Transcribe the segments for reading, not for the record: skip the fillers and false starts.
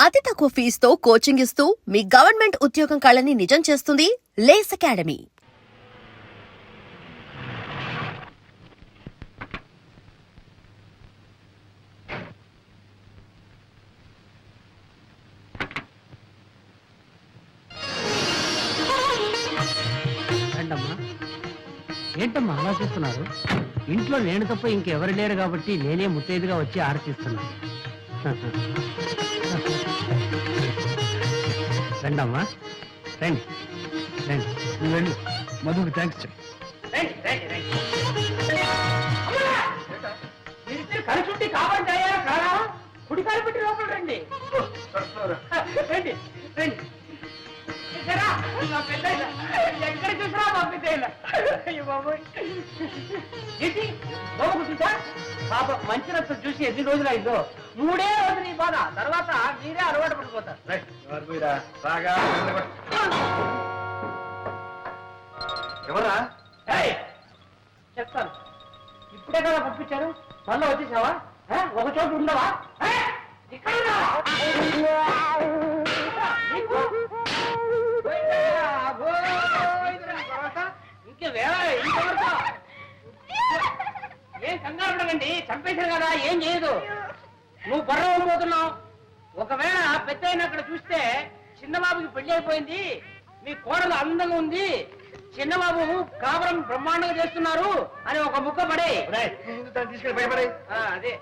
అతి తక్కువ ఫీజుతో కోచింగ్ ఇస్తూ మీ గవర్నమెంట్ ఉద్యోగం కళని నిజం చేస్తుంది లేస్ అకాడమీ. ఏంటమ్మా అలా చూస్తున్నారు? ఇంట్లో నేను తప్ప ఇంకెవరు లేరు కాబట్టి నేనే ముత్తైదుగా వచ్చి ఆరతిస్తున్నాను. రండమ్మా, రండి రండి. నువ్వు వెళ్ళు, మధుకి థ్యాంక్స్ చెప్పు. కలిసి కావాలి కాదా? కుడి కాలు పెట్టి లోపల రండి. రండి రండి. ఎక్కడ చూసినా మా పెద్ద పాప మంచి రక్తం చూసి ఎన్ని రోజులు అయిందో. 3 రోజులు నీ బాధ, తర్వాత మీరే అలవాటు పడిపోతారు. ఎవరా? చెప్తాను. ఇప్పుడే కదా పంపించారు, మళ్ళీ వచ్చేసావా? ఒక చోటు ఉండవా? ఏం కంగారు పడకండి, చంపేశారు కదా, ఏం చేయదు. నువ్వు బర్రవబోతున్నావు. ఒకవేళ పెద్ద అయిన అక్కడ చూస్తే చిన్నబాబుకి పెళ్లి అయిపోయింది, మీ కోడలు అందంగా ఉంది, చిన్నబాబు కాపురం బ్రహ్మాండంగా చేస్తున్నారు అని ఒక ముక్క పడే తీసుకెళ్ళి భయపడే. అదే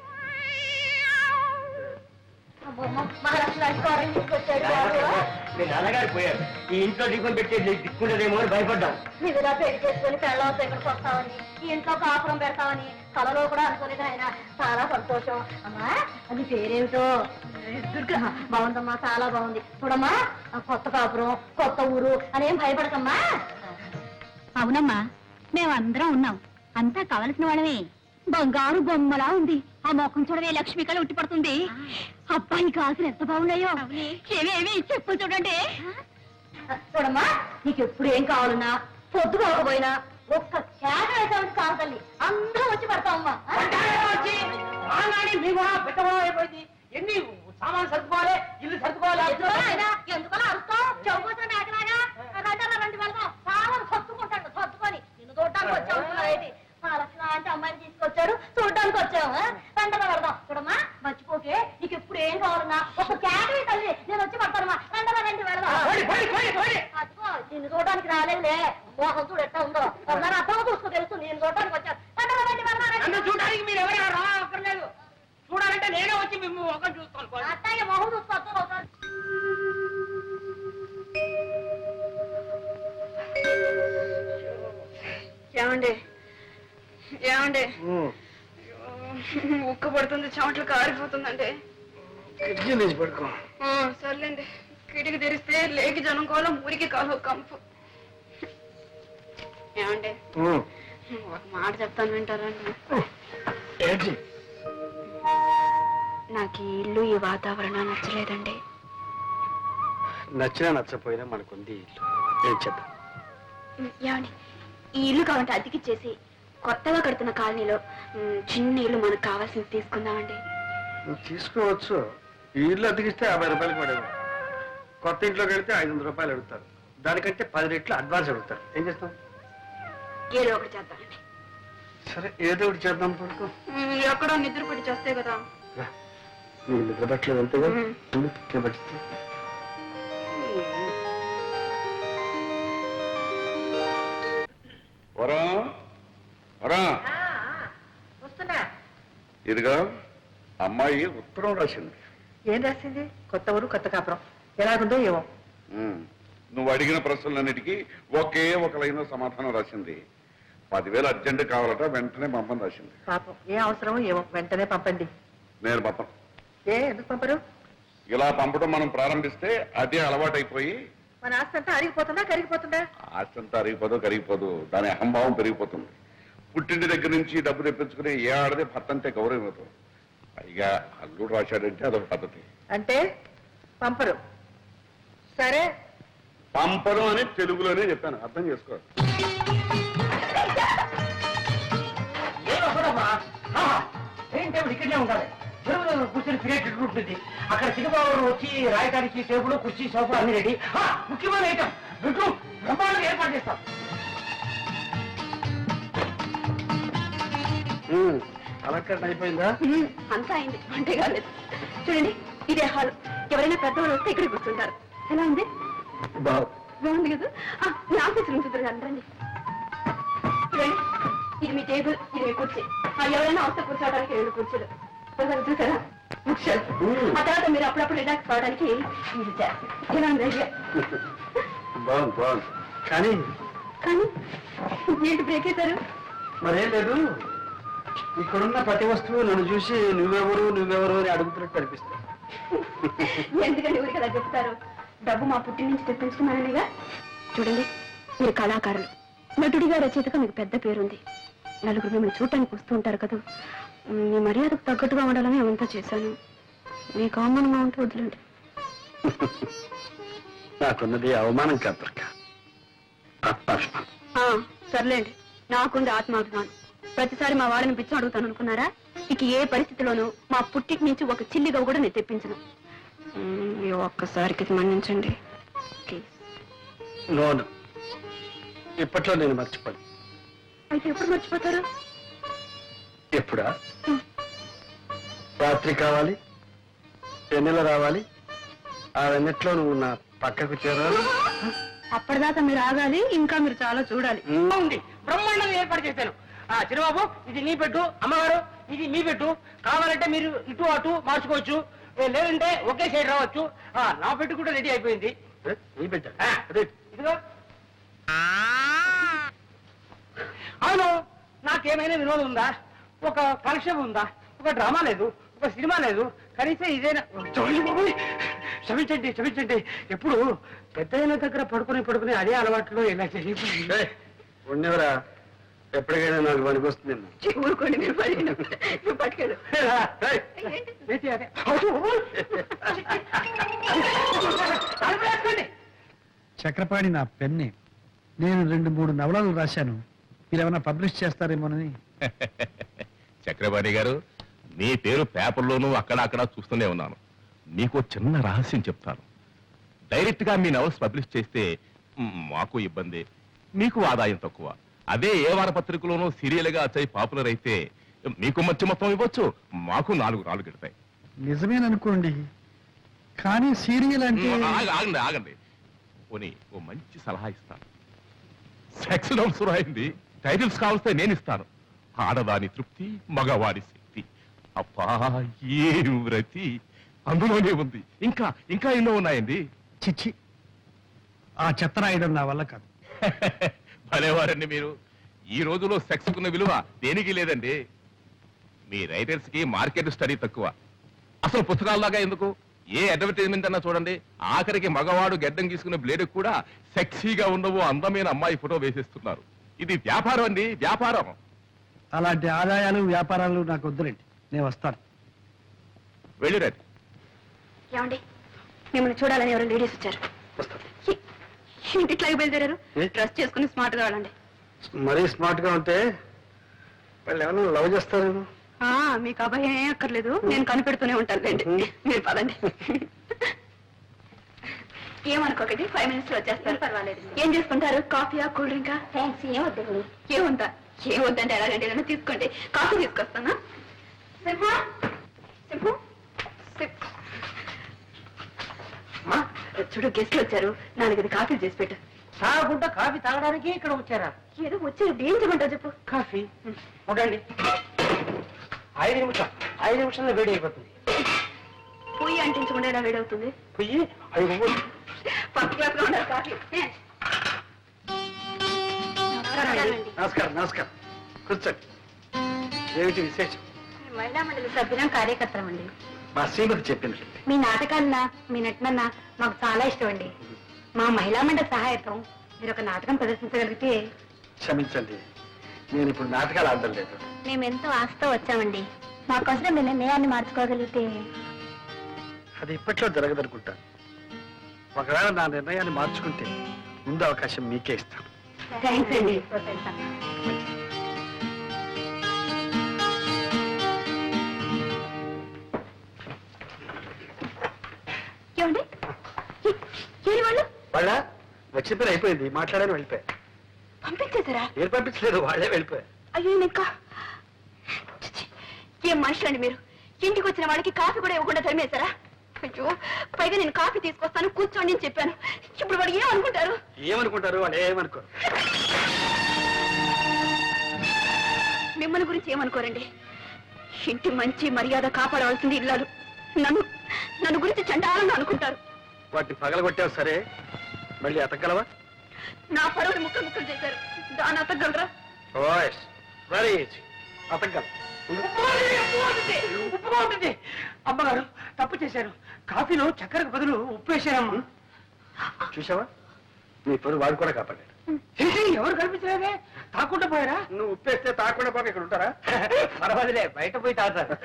నాన్నగారు పోయారు, ఈ ఇంట్లో దిక్కుని పెట్టి దిక్కుండదేమో అని భయపడ్డాం. నిధులా పెళ్లి చేసుకుని పెళ్ళవతో ఇక్కడికి వస్తామని, ఈ ఇంట్లో కాపురం పెడతామని కలలో కూడా అనుకోలేదు ఆయన. చాలా సంతోషం. అమ్మా అది పేరేమిటో? దుర్గా. బాగుందమ్మా, చాలా బాగుంది. చూడమ్మా, కొత్త కాపురం, కొత్త ఊరు అనేం భయపడకమ్మా. అవునమ్మా, మేమందరం ఉన్నాం, అంతా కావలసిన వాళ్ళమే. బంగారు బొమ్మలా ఉంది. ఆ మొఖం చూడవే, లక్ష్మి కళ ఉట్టి పడుతుంది. అబ్బాయి కాసులు ఎంత బాగున్నాయో. ఏమేమి చెప్పు చూడండి. చూడమ్మా, నీకు ఎప్పుడు ఏం కావాలన్నా, పొద్దు కాకపోయినా ఒక్క కేక వేసామని కాదు తల్లి, అందరం వచ్చి పడతామమ్మా. అయిపోయింది. ఎన్ని సామాన్లు సర్దుకోవాలి, ఇల్లు సర్దుకోవాలి. ఎందుకలా అరుస్తావు? చెవుకోసం మేకలాగా రండి వెళ్దాం. సామాను సర్దుకుంటాడు, సర్దుకొని నిన్ను చూడటానికి వచ్చావు. లాంటి అమ్మాయిని తీసుకొచ్చారు, చూడడానికి వచ్చాము. వెంటనే పడదాం. చూడమ్మా, మర్చిపోకే, నీకు ఎప్పుడు ఏం కావాలన్నా ఒక కేటరీ తల్లి, నేను వచ్చి పడతానమ్మా. వెంటనే రండి వెళ్దాం. అదిగో నిన్ను చూడడానికి రాలేదులే, మోహం చూడు ఎట్టా ఉందో. ఒకసారి అర్థం చూసుకో, తెలుసు నేను చూడడానికి వచ్చాను. వెంటనే రండి వెళ్దాం. చూడడానికి మీరు ఎవరైనా రాక్కర్లేదు, చూడాలంటే నేనే వచ్చి మేము ఒక చూస్తాను. అత్తయ్య మొహం చూసుకోవచ్చు ఒకసారి. ఏమండి ఏమండి, ఉక్క పడుతుంది, చెమట్లు కారిపోతుందండి. పడుకో. సర్లేండి, కిటికీ తెరిస్తే లేకి జనం కోలం, ఊరికి కాలు కంపు. ఏమండి, ఒక మాట చెప్తాను, వింటారండి? నాకు ఈ ఇల్లు, ఈ వాతావరణం నచ్చలేదండి. నచ్చినా నచ్చపోయినా మనకుంది ఇల్లు, ఏం చేద్దాం? ఏమండి, ఈ ఇల్లు కావాలంటే అద్దెకిచ్చేసి కొత్తగా కడుతున్న కాలనీలో చిన్న ఇల్లు మనకు కావాల్సింది తీసుకుందామండి. తీసుకోవచ్చు. ఈ ఇల్లు అతికిస్తే 50 రూపాయలకి పడేవాడు. కొత్త ఇంట్లోకి వెళ్తే 500 రూపాయలు అడుగుతారు. దానికంటే 10 రెట్లు అడ్వాన్స్ అడుగుతారు. ఏం చేస్తాం? ఏదో ఒకటి చేద్దామండి. సరే, ఏదో ఒకటి చేద్దాం. పడుకో. ఎక్కడో నిద్ర పడి చేస్తే కదా. నువ్వు నిద్ర పట్టలేదు అంతేగా, పట్టిస్తా. వస్తున్నా. ఇదిగా అమ్మాయి ఉత్తరం రాసింది. ఏం రాసింది? కొత్త ఊరు, కొత్త కాపురం, ఎలాగుందో ఏమో. నువ్వు అడిగిన ప్రశ్నలన్నిటికీ ఒకే ఒక లైన్ సమాధానం రాసింది. 10,000 అర్జెంట్ కావాలట, వెంటనే పంపని రాసింది. పాపం, ఏ అవసరమో ఏమో, వెంటనే పంపండి. నేను పంపను. ఎందుకు పంపరు? ఇలా పంపడం మనం ప్రారంభిస్తే అదే అలవాటైపోయి మన ఆస్తి అంతా అరిగిపోతుందా, కరిగిపోతుందా? ఆస్తి అంతా అరిగిపోదు, కరిగిపోదు, దాని అహంభావం పెరిగిపోతుంది. పుట్టింటి దగ్గర నుంచి డబ్బు తెప్పించుకుని ఏ ఆడదే భర్త అంటే గౌరవం ఇవ్వదు. పైగా అల్లుడు రాశాడంటే అదొక పద్ధతి. అంటే పంపరు. సరే, పంపరు అని తెలుగులోనే చెప్పాను, అర్థం చేసుకో. ఏంటే ఇక్కడనే ఉండాలి. చెరువు దగ్గర కూర్చొని తినేటట్టు ఉంటుంది. అక్కడ చిన్నబాబు వచ్చి రాయడానికి టేబుల్ కుర్చీ సోఫా అన్ని రెడీ. ముఖ్యమైన ఐటమ్ బెడ్రూమ్ బ్రహ్మాండంగా ఏర్పాటు చేస్తాం. అలంకరణ అయిపోయిందా? అంతా అయింది, అంటే కాలేదు. చూడండి, ఇదే హాల్. ఎవరైనా పెద్దవాళ్ళు వస్తే ఇక్కడ కూర్చుంటారు. ఎలా ఉంది? బాగుంది కదా. మీ ఆఫీస్ రూమ్ చూద్దరు రండి. చూడండి, ఇది మీ టేబుల్, ఇది మీ కుర్చీ. ఎవరైనా వస్తే కూర్చోవడానికి 2 కుర్చీలు. చూసారా? Book shelf. ఆ తర్వాత మీరు అప్పుడప్పుడు రిలాక్స్ కావడానికి ఇది చేస్తారు. ఎలా ఉంది ఐడియా? బాగుంది. కానీ కానీ ఏంటి బ్రేక్ అవుతారు? మరేం లేదు, ఇక్కడున్న ప్రతి వస్తువు నన్ను చూసి నువ్వెవరు అని అడుగుతున్నట్టు అనిపిస్తుంది. ఎందుకంటే ఊరికి అలా చెప్తారు? డబ్బు మా పుట్టి నుంచి తెప్పించుకున్నాననిగా. చూడండి, మీరు కళాకారులు, నటుడిగా రచయితగా మీకు పెద్ద పేరుంది. నలుగురు మిమ్మల్ని చూడటానికి వస్తూ ఉంటారు కదా. మీ మర్యాదకు తగ్గట్టుగా ఉండాలని అవంతా చేశాను. మీకు అవమానంగా ఉంటే వదిలేండి. నాకున్నది అవమానం కాదు దుర్గ, ఆత్మాభిమానం. సర్లేండి, నాకుంది ఆత్మాభిమానం. ప్రతిసారి మా వాళ్ళని బిచ్చం అడుగుతాను అనుకున్నారా? ఇక ఏ పరిస్థితిలోనూ మా పుట్టికి నుంచి ఒక చిల్లిగా కూడా నేను తెప్పించను. ఈ ఒక్కసారికి మన్నించండి ప్లీజ్. నోను, ఇప్పట్లో నేను మర్చిపోను. అయితే ఎప్పుడు మర్చిపోతారు? ఎప్పుడా? రాత్రి కావాలి, వెన్నెల రావాలి, ఆ వెన్నెట్లో నువ్వు నా పక్కకు చేరాలి. అప్పటిదాకా మీరు ఆగాలి, ఇంకా మీరు చాలా చూడాలి. ఉంది, బ్రహ్మాండంగా ఏర్పాటు చేశాను. చిన్నబాబు, ఇది నీ పెట్టు. అమ్మగారు, ఇది మీ పెట్టు. కావాలంటే మీరు ఇటు అటు మార్చుకోవచ్చు, లేదంటే ఒకే సైడ్ రావచ్చు. నా పెట్టు కూడా రెడీ అయిపోయింది. నీ పెట్ట ఇదిగో. అవును, నాకేమైనా వినోదం ఉందా? ఒక కాలక్షేపం ఉందా? ఒక డ్రామా లేదు, ఒక సినిమా లేదు, కనీసం ఇదేనా? క్షమించండి. ఎప్పుడు పెద్దయిన దగ్గర పడుకుని అదే అలవాట్లో ఇలా చేసి ఉండేవరా, ఎప్పటికైనా నాకు పనికొస్తుంది. ఊరుకోండి, మీరు పట్టుకెళ్ళు. చక్రపాణి నా పెన్నే. నేను 2-3 నవలలు రాశాను. మీరేమైనా పబ్లిష్ చేస్తారేమోనని. చక్రపాణి గారు, మీ పేరు పేపర్లోనూ అక్కడ చూస్తూనే ఉన్నాను. మీకు చిన్న రహస్యం చెప్తాను. డైరెక్ట్ గా మీ నవల్స్ పబ్లిష్ చేస్తే మాకు ఇబ్బంది, మీకు ఆదాయం తక్కువ. అదే ఏ వారపత్రికలోనూ సీరియల్ గా వచ్చి పాపులర్ అయితే మీకు మంచి మొత్తం ఇవ్వచ్చు, మాకు 4 రాళ్ళు గిడతాయి. నిజమేననుకోండి, కానీ సీరియల్ అంటే ఆగండి. పోనీ ఓ మంచి సలహా ఇస్తాను. సెక్స్ నోట్స్ రాయింది, టైటిల్స్ కావలిస్తే నేను ఇస్తాను. ఆడదాని తృప్తి, మగవాడి శక్తి. అబ్బా, ఏ వ్రతి అందులోనే ఉంది. ఇంకా ఎన్నో ఉన్నాయండి. చిచ్చి, ఆ చెత్త రాయడం నా వల్ల కాదు. భలేవారండి మీరు. ఈ రోజులో సెక్స్ కున్న విలువ దేనికి లేదండి. మీ రైటర్స్ కి మార్కెట్ స్టడీ తక్కువ. అసలు పుస్తకాల్లాగా ఎందుకు, ఏ అడ్వర్టైజ్మెంట్ అన్నా చూడండి, ఆఖరికి మగవాడు గెడ్డం గీసుకునే బ్లేడ్ కూడా సెక్సీగా ఉండవు అందమైన అమ్మాయి ఫోటో వేసేస్తున్నారు. ఇది వ్యాపారం అండి, వ్యాపారం. అలాంటి ఆదాయాలు వ్యాపారాలు నాకు వద్దులేండి, నేను వస్తాను. వెళ్ళిరండి. ఏమండి, మిమ్మల్ని చూడాలని ఎవరు లేడీస్ వచ్చారు. ఇంటిట్లాగే బయలుదేరారు. డ్రెస్ చేసుకుని స్మార్ట్ గా వెళ్ళండి. మరీ స్మార్ట్ గా ఉంటే వాళ్ళు ఏమన్నా లవ్ చేస్తారేమో. మీకు అభయం ఏం అక్కర్లేదు, నేను కనిపెడుతూనే ఉంటాను లేండి. మీరు పదండి. ఏమనుకోకండి, 5 minutes లో వచ్చేస్తారు. పర్వాలేదు. ఏం చేసుకుంటారు? కాఫీయా, కూల్ డ్రింకా? థ్యాంక్స్, ఏమొద్దండి. ఏమొద్దంటే ఎలాగంటే ఏదైనా తీసుకోండి. కాఫీ తీసుకొస్తానా? చూడు, గెస్ట్లు వచ్చారు, 4 కాఫీ చేసి పెట్టు. తాగకుండా కాఫీ తాగడానికి ఇక్కడ వచ్చారా? ఏదో వచ్చారు, ఏం చేయమంటావు చెప్పు. కాఫీ ఉండండి. 5 నిమిషాల్లో వేడి అయిపోతుంది. పొయ్యి అంటించకుండా ఎలా వేడవుతుంది? పొయ్యి 5 ఫస్ట్ క్లాస్ లో ఉండాలి కాఫీ. నమస్కారం. కూర్చోండి. ఏమిటి విశేషం? మహిళా మండలి సభ్యులం, కార్యకర్తలం అండి. మా శ్రీమతి చెప్పింది. మీ నాటకాలన్నా, మీ నటనన్నా మాకు చాలా ఇష్టం అండి. మా మహిళా మండలి సహాయకం మీరు ఒక నాటకం ప్రదర్శించగలిగితే. క్షమించండి, నేను ఇప్పుడు నాటకాలు ఆడడం లేదు. మేము ఎంతో ఆశతో వచ్చామండి. మాకోసం మీ నిర్ణయాన్ని మార్చుకోగలిగితే. అది ఇప్పట్లో జరగదనుకుంటా. ఒకవేళ నా నిర్ణయాన్ని మార్చుకుంటే ముందు అవకాశం మీకే ఇస్తాను. థ్యాంక్స్ అండి. ఏరి వాళ్ళు వాళ్ళ వచ్చిన పని అయిపోయింది, మాట్లాడని వెళ్ళిపోయా. పంపించేశారా? మీరు పంపించలేదు, వాళ్ళే వెళ్ళిపోయా. అయ్యో ఇంకా చిచ్చి, ఏం మనుషులండి మీరు? ఇంటికి వచ్చిన వాళ్ళకి కాఫీ కూడా ఇవ్వకుండా తరిమేశారా? అయ్యో, పైగా నేను కాఫీ తీసుకొస్తాను కూర్చోండి అని చెప్పాను. ఇప్పుడు వాడు ఏమనుకుంటారు? ఏమనుకుంటారు? వాళ్ళు ఏమనుకోరు. మిమ్మల్ని గురించి ఏమనుకోరండి. ఇంటి మంచి మర్యాద కాపాడవలసింది ఇల్లాలు. నన్ను నన్ను గురించి చండాలంగా అనుకుంటారు. వాటిని పగలగొట్టావు సరే, మళ్ళీ అతగలవా? నా పరువుని ముక్కలు ముక్కలు చేశారు, దాన్ని అతగలరా? ఓయ్ వెరీ ఈజీ, అతగల. ఉప్పుగా ఉంటుంది. అమ్మగారు తప్పు చేశారు. కాఫీలో చక్కెరకు బదులు ఉప్పు వేశారమ్మా. చూసావా, నీ పరువు వాడు కూడా కాపాడాడు. ఎవరు కనిపించలేదే, తాకుండా పోయారా? నువ్వు ఉప్పేస్తే తాకుండా పోక ఇక్కడ ఉంటారా? పర్వాలేదులే, బయట పోయి తాగుతారు.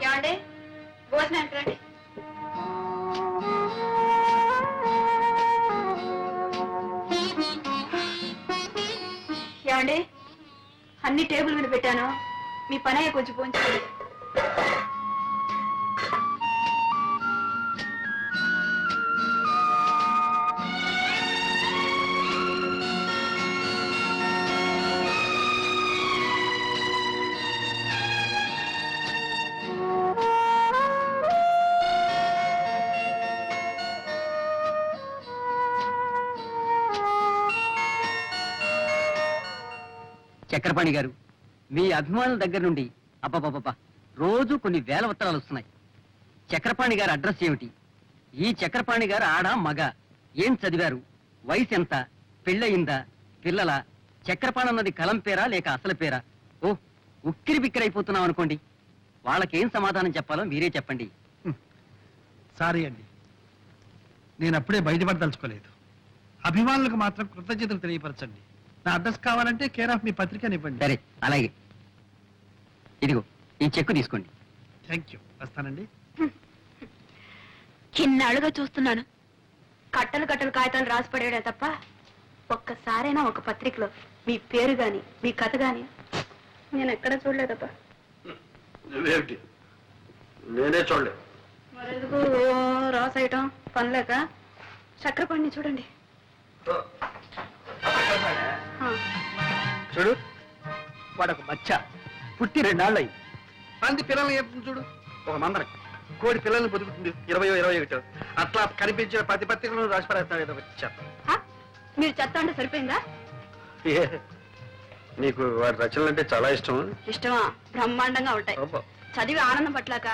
ఏమండి, భోజనానికి రండి. ఏమండి, అన్ని టేబుల్ మీద పెట్టాను, మీ పని అయ్యే కొంచెం పోంచండి. చక్రపాణి గారు, మీ అభిమానుల దగ్గర నుండి అబ్బబ్బబ్బా రోజు కొన్ని వేల ఉత్తరాలు వస్తున్నాయి. చక్రపాణి గారి అడ్రస్ ఏమిటి? ఈ చక్రపాణి గారు ఆడ మగ, ఏం చదివారు, వయసు ఎంత, పెళ్ళయిందా, పిల్లల, చక్రపాణి అన్నది కలం పేరా లేక అసలు పేరా? ఓ ఉక్కిరి బిక్కిరి అయిపోతున్నాం అనుకోండి. వాళ్ళకేం సమాధానం చెప్పాలో మీరే చెప్పండి. సారీ అండి, నేను అప్పుడే బయటపడదలుచుకోలేదు. అభిమానులకు మాత్రం కృతజ్ఞతలు తెలియపరచండి. నా అడ్రస్ కావాలంటే కేర్ ఆఫ్ మీ పత్రికనివ్వండి. సరే, అలాగే. ఇదిగో ఈ చెక్కు తీసుకోండి. థ్యాంక్ యూ, వస్తానండి. చిన్నాళ్ళుగా చూస్తున్నాను, కట్టలు కట్టలు కాగితాలు రాసి పడేయడే తప్ప ఒక్కసారైనా ఒక పత్రికలో మీ పేరు గాని మీ కథ గాని నేను ఎక్కడ చూడలేదబ్బా. నువ్వేమిటి? నేనే చూడలేదు. మరెందుకు రాసేయటం పనిలేక? చక్రపాణిని చూడండి. చూడు, వాడొక మచ్చ పుట్టి 2 నాళ్ళు అయింది. మంది పిల్లల్ని చెప్తుంది చూడు, ఒక మందర కోడి పిల్లల్ని బతుకుతుంది 20-21 అట్లా కనిపించిన ప్రతి పత్రికలను రాసి పడేస్తాడు. ఏదో చెత్త. మీరు చెత్త అంటే సరిపోయిందా? నీకు వాడి రచనలు అంటే చాలా ఇష్టం. ఇష్టమా? బ్రహ్మాండంగా ఉంటాయి. అబ్బా. చదివి ఆనందం పట్లాక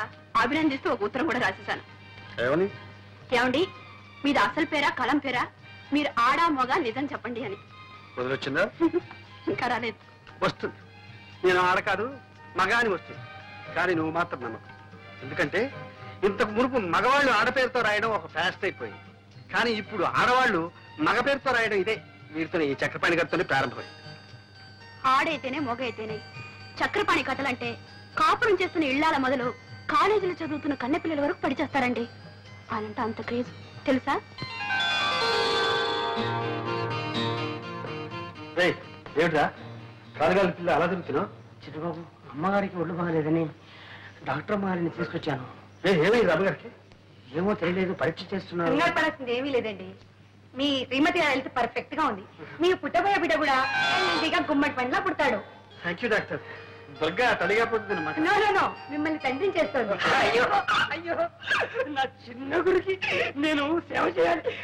అభినందిస్తూ ఒక ఉత్తరం కూడా రాసేశాను. ఏమని? ఏమండి, మీది అసలు పేరా కలం పేరా? మీరు ఆడా మొగ నిజం చెప్పండి అని. వదిలొచ్చిందా? ఇంకా రాలేదు. వస్తుంది. నేను ఆడ కాదు మగ అని వస్తుంది, కానీ నువ్వు మాత్రం నమ్మకం. ఎందుకంటే ఇంతకు మునుపు మగవాళ్ళు ఆడపేరుతో రాయడం ఒక ఫ్యాస్ట్ అయిపోయింది, కానీ ఇప్పుడు ఆడవాళ్ళు మగ పేరుతో రాయడం ఇదే వీరితో ఈ చక్రపాణి గారితోనే ప్రారంభమైంది. ఆడైతేనే మొగ అయితేనే చక్రపాణి కథలంటే కాపురం చేస్తున్న ఇళ్లాల మొదలు కాలేజీలో చదువుతున్న కన్నెపిల్లల వరకు పడిచేస్తారండి. అనంటే అంత క్రేజ్ తెలుసా? ఏమిట్రా కాలుగాలి పిల్ల అలా తిరుగుతున్నావు? చిట్టుబాబు, అమ్మగారికి ఒళ్ళు బాగలేదని డాక్టర్ అమ్మగారిని తీసుకొచ్చాను. ఏమైంది అమ్మగారికి? ఏమో తెలియలేదు, పరీక్ష చేస్తున్నారు. కంగారు పడాల్సింది ఏమీ లేదండి. మీ శ్రీమతి హెల్త్ పర్ఫెక్ట్ గా ఉంది. మీరు పుట్టబోయే బిడ్డ కూడా హెల్తీగా గుమ్మడి పండ్లా పుడతాడు. Thank you doctor. దుర్గా తడిగా పోతుంది అన్నమాట. నో నో నో, మిమ్మల్ని తండ్రి చేస్తుంది. అయ్యో అయ్యో, నా చిన్న గురికి నేను సేవ చేయాలి.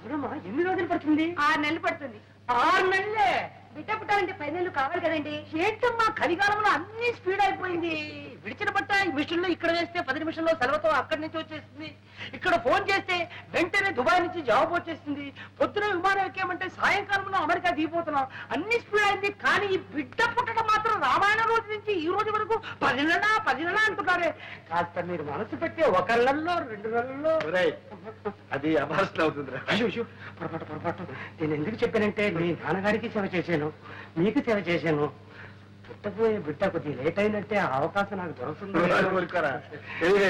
అవునమ్మా, ఎన్ని రోజులు పడుతుంది? 6 నెలలు పడుతుంది. 6 నెలలే? బిడ్డ పుట్టాలంటే 10 నెలలు కావాలి కదండి. ఏంటమ్మా, కలికాలంలో అన్ని స్పీడ్ అయిపోయింది. విడిచిన బట్ట ఈ మిషన్ లో ఇక్కడ వేస్తే 10 నిమిషంలో సెలవుతో అక్కడి నుంచి వచ్చేస్తుంది. ఇక్కడ ఫోన్ చేస్తే వెంటనే దుబాయ్ నుంచి జవాబు వచ్చేస్తుంది. పొద్దున విమానం ఎక్కామంటే సాయంకాలంలో అమెరికా దిగిపోతున్నాం. అన్ని స్పీడ్ అయింది, కానీ ఈ బిడ్డ పుట్టడం మాత్రం రామాయణ రోజు నుంచి ఈ రోజు వరకు 10 నెలల అంటున్నారే. కాస్త మీరు మనసు పెట్టి 1 నెలలో 2 నెలల్లో. అది అభాస్లో అవుతుంది. అయ్యో, పొరపాటు. నేను ఎందుకు చెప్పానంటే మీ నాన్నగారికి సేవ చేశాను, మీకు సేవ చేశాను. పుట్టబోయే బిడ్డ కొద్దిగా లేట్ అయినట్టే ఆ అవకాశం నాకు దొరుకుతుంది.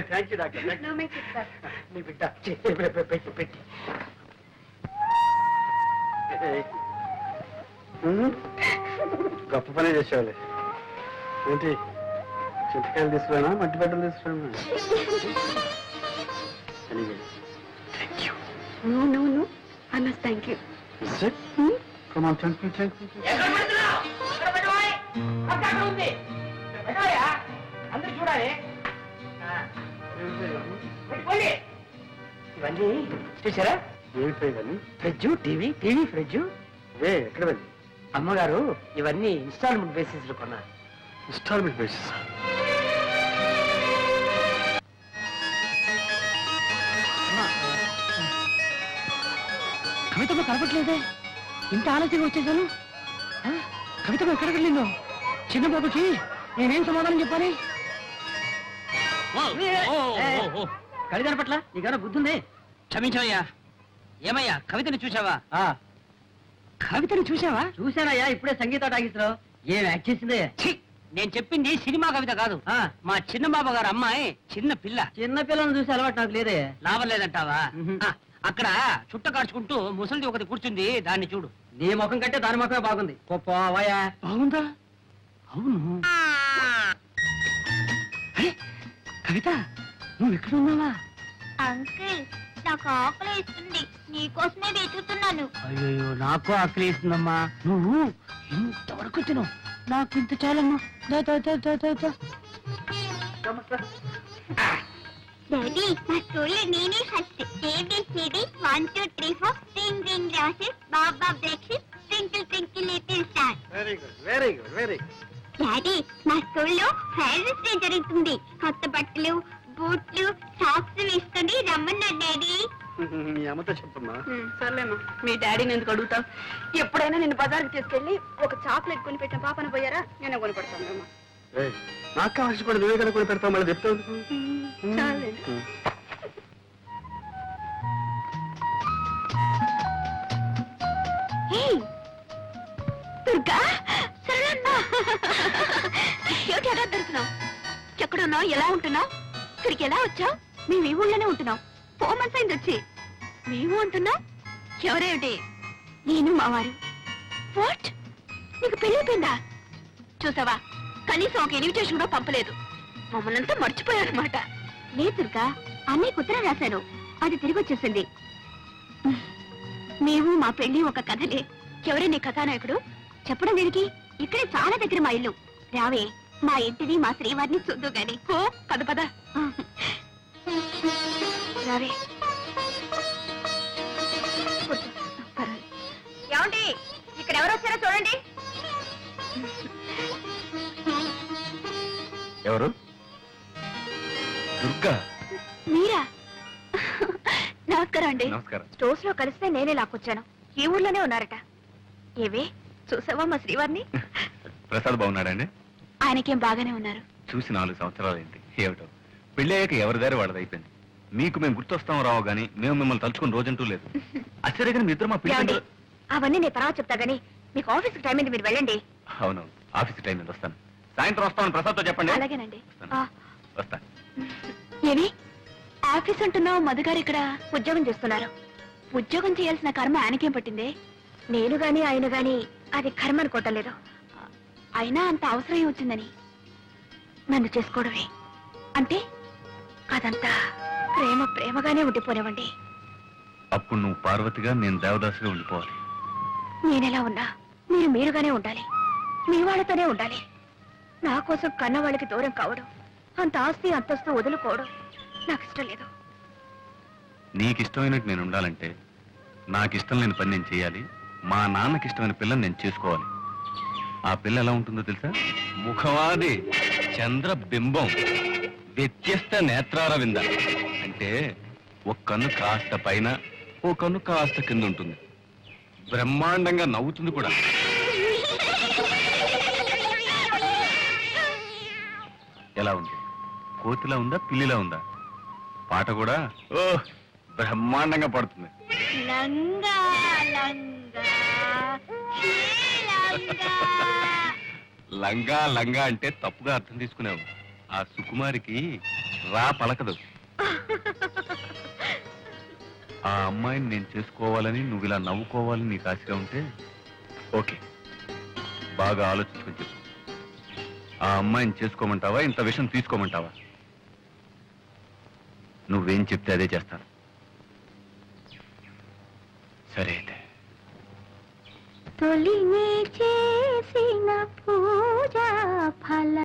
Thank you doctor. No make it, sir. నీ బిడ్డ పెట్టి గొప్ప పని చేసేవాళ్ళే. ఏంటి చింతకాయలు తీసుకురానా మట్టి బట్టలు తీసుకురానా నువ్వు అన్న thank you. Come on, thank you. ఎక్కడ పెడుతున్నావు? ఎక్కడ పెట్టబోయ్? పక్క అక్కడ ఉంది. ఇక్కడ పెట్టబోయా? అందరూ చూడాలి. పెట్టుకోండి. ఇవన్నీ చూసారా? ఏమిటి ఇవన్నీ? Fridge, TV, fridge. ఎక్కడ వెళ్ళి అమ్మగారు ఇవన్నీ ఇన్స్టాల్మెంట్ బేసిస్ లో కొన్నారు. Instalment basis. కవితమ్మ కనపట్లేదే, ఇంత ఆలస్యంగా వచ్చేసాను. కవితమ్మ ఎక్కడికి వెళ్ళిందో? చిన్న బాబుకి నేనేం సమాధానం చెప్పాలి? కవి కనపట్ల నీకేమైనా బుద్ధి ఉంది? క్షమించవయ్యా. ఏమయ్యా కవితని చూసావా? కవితని చూసావా? చూశానయ్యా, ఇప్పుడే సంగీత టాకీస్లో. ఏం యాక్ట్ చేసిందే? ఛీ! నేను చెప్పింది సినిమా కవిత కాదు, మా చిన్న బాబు గారు అమ్మాయి చిన్న పిల్ల. చిన్న పిల్లలను చూసి అలవాటు నాకు లేదే. లాభం లేదంటావా? అక్కడ చుట్ట కాడ్చుకుంటూ ముసలిది ఒకటి కూర్చుంది, దాన్ని చూడు. నీ ముఖం కంటే దాని ముఖమే బాగుంది. పోవాయా? బాగుందా? అవును. అరే, కవిత నువ్వు ఎక్కడ ఉన్నావా? అంకుల్ నాకు ఆకలి ఇస్తుంది, నీకోసమే వెతుకుతున్నాను. అయ్యో నాకు ఆకలి వేస్తుందమ్మా. నువ్వు ఇంతవరకు తిను, నాకు ఇంత చాలమ్మా. డాడీ మా స్కూల్లో నేనే first. ABCD 1 2 3 4 ring ring roses baa baa breakfast twinkle twinkle little star. Very good. Daddy మా స్కూల్లో ఫేర్నెస్ డే జరుగుతుంది. కొత్త బట్టలు, బూట్లు, సాక్స్ వేసుకొని రమ్మన్నారు డాడీ. మీ అమ్మతో చెప్పమ్మా. సర్లేమ్మా, మీ డాడీని ఎందుకు అడుగుతావు? ఎప్పుడైనా నేను బజార్కి తీసుకెళ్ళి ఒక చాక్లెట్ కొని పెట్టిన పాపన పోయారా? నేనే కొని పెడతాను. నాకు కావాల్సి కూడా నువ్వే కనుక పెడతావు, మళ్ళీ చెప్తావు. చాలండి. దుర్గా, ఏమిటి ఎలా దొరుకుతున్నావు? ఎక్కడున్నావు? ఎలా ఉంటున్నావు? ఇక్కడికి ఎలా వచ్చావు? మేము ఈ ఊళ్ళోనే ఉంటున్నాం. 4 months అయింది వచ్చి. మేము ఉంటున్నాం. ఎవరేమిటి? నేను మా వారు. వాట్? నీకు పెళ్ళిపోయిందా? చూసావా, కనీసం ఒక ఇన్విటేషన్ కూడా పంపలేదు. మమ్మల్ని అంతా మర్చిపోయారనమాట. లేదు దుర్గా, అన్నయ్య ఉత్తరం రాశాను, అది తిరిగి వచ్చేసింది. మేము మా పెళ్లి ఒక కథలే. ఎవరే నీ కథానాయకుడు? చెప్పడం దేనికి? ఇక్కడే చాలా దగ్గర మా ఇల్లు. రావే, మా ఇంటిని మా శ్రీవారిని చూద్దు గాని. ఓ పద పద. రావే. ఏమండి, ఇక్కడ ఎవరు వచ్చారో చూడండి. ఎవరు? దుర్గా. మీరా? నమస్కారం అండి. నమస్కారం. స్టోర్స్ లో కలిస్తే నేనే లాక్కొచ్చాను. ఈ ఊర్లోనే ఉన్నారట. ఏవే, చూసావా మా శ్రీవారిని? ప్రసాద్ బాగున్నాడండి? ఆయనకేం బాగానే ఉన్నారు. చూసి 4 సంవత్సరాలైంది. ఏమిటో పెళ్ళి అయ్యాక ఎవరి దారి వాళ్ళది అయిపోయింది. మీకు మేము గుర్తొస్తాం రావు గానీ మేము మిమ్మల్ని తలుచుకుని రోజంటూ లేదు. ఆశ్చర్య కానీ మీ ఇద్దరు మా ఏమండి, పిల్లలు. అవన్నీ నేను తర్వాత చెప్తా గానీ మీకు ఆఫీస్కి టైం అయింది, మీరు వెళ్ళండి. అవునవును, ఆఫీస్ టైం మీద వస్తాను. సాయంత్రం వస్తామని ప్రసాద్తో చెప్పండి. అలాగేనండి. వస్తాను. ఆ, వస్తా. ఏమి ఆఫీస్ అంటున్నావు? మధుగారు ఇక్కడ ఉద్యోగం చేస్తున్నారు. ఉద్యోగం చేయాల్సిన కర్మ ఆయనకేం పట్టింది? నేను గాని ఆయన గాని అది కర్మ అనుకోవటం లేదు. అయినా అంత అవసరం వచ్చిందని నన్ను చేసుకోవడమే అంటే అదంతా ప్రేమగానే ఉండిపోనివ్వండి. అప్పుడు నువ్వు పార్వతిగా, నేను దేవదాసుగా ఉండిపోవాలి. నేనెలా ఉన్నా మీరు మీరుగానే ఉండాలి. మీ వాళ్ళతోనే ఉండాలి. నా కోసం కన్న వాళ్ళకి దూరం కావడం, అంత ఆస్తి అంతస్తు వదులుకోవడం నాకు ఇష్టం లేదు. నీకు ఇష్టమైనట్టు నేను ఉండాలంటే నాకు ఇష్టం లేని పని నేను చేయాలి. మా నాన్నకి ఇష్టమైన పిల్లని నేను చేసుకోవాలి. ఆ పిల్ల ఎలా ఉంటుందో తెలుసా? ముఖవాది చంద్రబింబం, వ్యత్యస్త నేత్రార వింద. అంటే ఒక కన్ను కాస్త పైన, ఓ కన్ను కాస్త కింద ఉంటుంది. బ్రహ్మాండంగా నవ్వుతుంది కూడా. ఎలా ఉంది? కోతిలా ఉందా, పిల్లిలా ఉందా? పాట కూడా ఓ బ్రహ్మాండంగా పడుతుంది. లంగా లంగా లంగా. లంగా లంగా అంటే తప్పుగా అర్థం తీసుకున్నావు. ఆ సుకుమారికి రా పలకదు. ఆ అమ్మాయిని నేను చేసుకోవాలని, నువ్వు ఇలా నవ్వుకోవాలని నీకు ఆశగా ఉంటే ఓకే, బాగా ఆలోచించుకొని చెప్పు. ఆ అమ్మాయిని చేసుకోమంటావా ఇంత విషయం తీసుకోమంటావా? నువ్వేం చెప్తే అదే చేస్తాను. సరే అయితే. తొలినే చేసిన పూజ ఫల